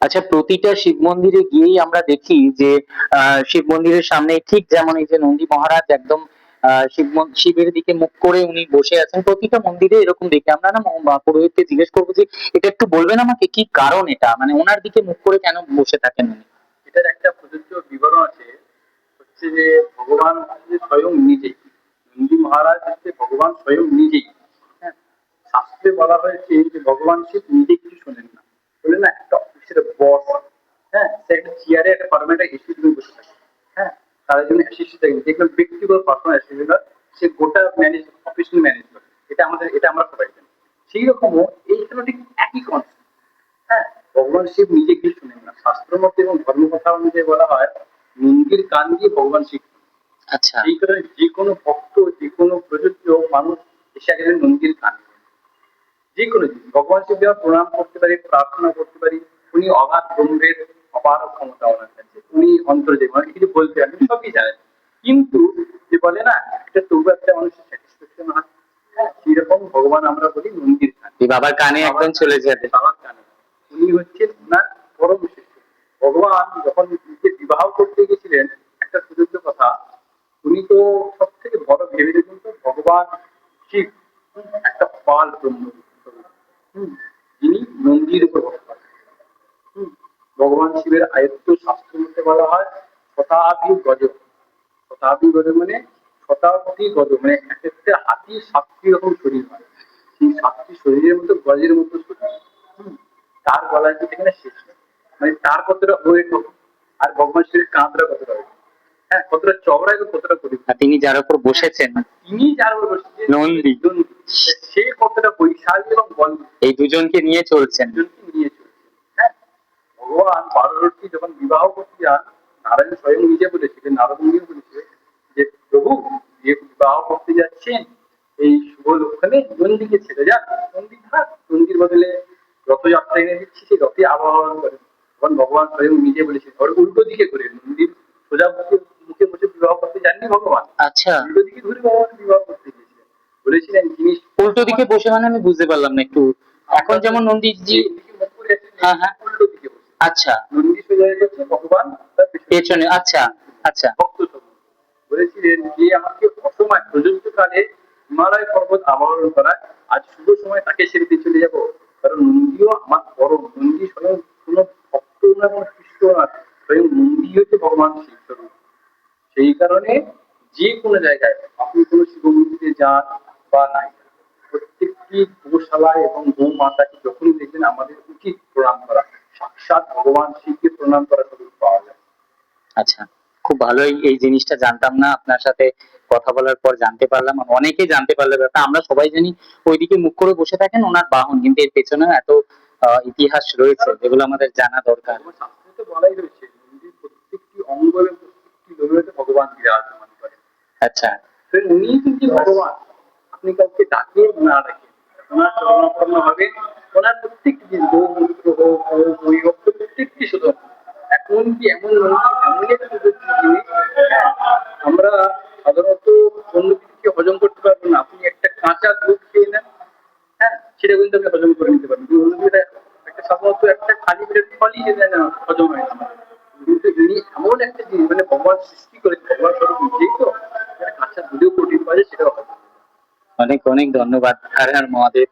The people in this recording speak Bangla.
আচ্ছা, প্রতিটা শিব মন্দিরে গিয়েই আমরা দেখি যে শিব মন্দিরের সামনে ঠিক যেমন এই যে নন্দী মহারাজ একদম শিবের দিকে মুখ করে উনি বসে আছেন, প্রতিটা মন্দিরে এরকম দেখি আমরা। না পুরোহিতকে জিজ্ঞেস করবো যে এটা একটু বলবেন আমাকে, কি কারণ এটা, মানে ওনার দিকে মুখ করে কেন বসে থাকেন উনি? এটার একটা প্রযোজ্য বিবরণ আছে, হচ্ছে যে ভগবান হচ্ছে স্বয়ং নিজেই, নন্দী মহারাজ হচ্ছে ভগবান স্বয়ং নিজেই। হ্যাঁ, শাস্ত্রে বলা হয়েছে যে ভগবান শিব নিজে কিছু শোনেন না, বলে না একটা অফিসের বস, হ্যাঁ, সে একটা চেয়ারে একটা পারমানেন্ট এসি রুমে বসে থাকে। হ্যাঁ, তার জন্য অ্যাসিস্ট্যান্ট থাকে, যেগুলো ব্যক্তিগত পার্সোনাল অ্যাসিস্ট্যান্ট, সে গোটা ম্যানেজ অফিস ম্যানেজ করে। এটা আমরা সবাই জানি। সেই রকমও এইখানে ঠিক একই কনসেপ্ট। হ্যাঁ, ভগবান শিব নিজে কিছু শুনেন না, শাস্ত্র মতে এবং ধর্মকথা অনুযায়ী বলা হয় নন্দীর কান দিয়ে ভগবান শিব। আচ্ছা। এই কারণে যে কোনো ভক্ত, যে কোনো প্রযোজ্য মানুষ এসে গেলে নন্দীর কান, যে কোনো জিনিস ভগবান শিব আমরা প্রণাম করতে পারি, প্রার্থনা করতে পারি। উনি অগাধ ব্রহ্মের অপার ক্ষমতা ওনার কাছে, উনি অন্তর্জীব, অনেক কিছু বলতে পারেন, সবই জানেন। কিন্তু যে বলে না একটা তবু একটা মানুষের স্যাটিসফ্যাকশন হয়, হ্যাঁ, সেরকম ভগবান আমরা বলি নন্দীর কান। এই বাবার কানে একদম চলে যাবে। বাবার কানে উনি হচ্ছেন ওনার পরম শিষ্য। ভগবান যখন নিজে বিবাহ করতে গেছিলেন, একটা সুযোগ্য কথা, উনি তো সব থেকে বড় ভেবে দেখুন তো, ভগবান শিব একটা পাল ব্রহ্ম, হম, যিনি নন্দীর উপর বসবাস। হম, ভগবান শিবের আয়ত্ত শাস্ত্র মধ্যে বলা হয় শতাধি গজ। শতাধি গজ মানে শতাব্দী গজ, মানে এক একটা হাতির 7টি রকম শরীর হয়। সেই 7টি শরীরের মতো গজের মতো শরীর। হম, তার গলায় কি সেখানে শেষ নেই, মানে তার কতটা ওয়েট হবে, আর ভগবান শিবের কাঁধটা কতটা হবে, হ্যাঁ, কতটা চওড়া এবং কতটা গরিব। আর তিনি যার উপর বসেছেন, তিনি যার উপর বসেছেন নন্দী, সে কতটা বৈশালী এবং বল, এই দুজনকে নিয়ে চলছেন। দুজনকে নিয়ে চলছে। হ্যাঁ, ভগবান পার্বতী যখন বিবাহ করতে যান, নারায়ণ স্বয়ং নিজে বলেছিলেন, নারদ মুনিও বলেছে যে প্রভু, যে বিবাহ করতে যাচ্ছেন এই শুভ লক্ষণে নন্দীকে ছেড়ে যান, নন্দী থাক, নন্দীর বদলে রথযাত্রা এনে দিচ্ছি, সেই রথে আবাহন করেন। তখন ভগবান স্বয়ং নিজে বলেছেন, ওর উল্টো দিকে করে, নন্দীর সোজা মুখে মুখে বসে বিবাহ করতে যাননি ভগবান, আচ্ছা, উল্টো দিকে ঘুরে ভগবান বিবাহ করতে গিয়েছিলেন। বলেছিলেন জিনিস উল্টো দিকে বসে মানে আমি বুঝতে পারলাম না একটু। এখন যেমন নন্দীজি, হ্যাঁ হ্যাঁ, উল্টো দিকে বসে, আচ্ছা, নন্দী সোজা হচ্ছে ভগবান, তার পেছনে, আচ্ছা আচ্ছা। ভক্ত সমূহ বলেছিলেন যে আমাকে অসময় প্রযুক্ত কালে হিমালয় পর্বত আবরণ করায়, আজ শুভ সময় তাকে ছেড়ে দিয়ে চলে যাবো, কারণ নন্দীও আমার পরম, নন্দী স্বয়ং কোন ভক্ত না কোন শিষ্য না, স্বয়ং নন্দী হচ্ছে ভগবান শিবস্বরূপ। সেই কারণে যে কোনো জায়গায় আপনি কোনো শিব মন্দিরে যান বা নাই, প্রত্যেকটি গোশালায় এবং গো মাতাকে যখনই দেখবেন আমাদের উচিত প্রণাম করা, সাক্ষাৎ ভগবান শিবকে প্রণাম করা স্বরূপ পাওয়া যায়। আচ্ছা, খুব ভালোই, এই জিনিসটা জানতাম না, আপনার সাথে কথা বলার পর জানতে পারলাম। অনেকেই জানতে পারলো ব্যাপারটা। আমরা সবাই জানি ওইদিকে মুখ করে বসে থাকেন ওনার বাহন, কিন্তু এর পেছনে এত ইতিহাস রয়েছে যেগুলো আমাদের জানা দরকার। শাস্ত্রে তো বলাই রয়েছে নদীর প্রত্যেকটি অঙ্গ এবং প্রত্যেকটি লোকে ভগবান বিরাজমান করেন। আচ্ছা, উনি কিন্তু ভগবান, আপনি কাউকে ডাকে না ডাকে, ওনার চরণাপন্ন হবে, ওনার প্রত্যেকটি জিনিস, গৌমূত্র হোক, বই হোক, প্রত্যেকটি শুধু এখন কি এমন এমন একটা জিনিস, হ্যাঁ, আমরা সাধারণত অন্য কিছুকে হজম করতে পারবো না। আপনি একটা কাঁচা দুধ খেয়ে নেন, হ্যাঁ, সেটা কিন্তু আপনি হজম করে নিতে পারবেন। একটা সাধারণত একটা খালি পেটের ফলই হজম হয় না, কিন্তু ইনি এমন একটা জিনিস, মানে ভগবান সৃষ্টি করে, ভগবান স্বরূপ নিজেই তো, কাঁচা দুধেও প্রোটিন পাওয়া যায়, সেটাও হয়। অনেক অনেক ধন্যবাদ। হর হর মহাদেব।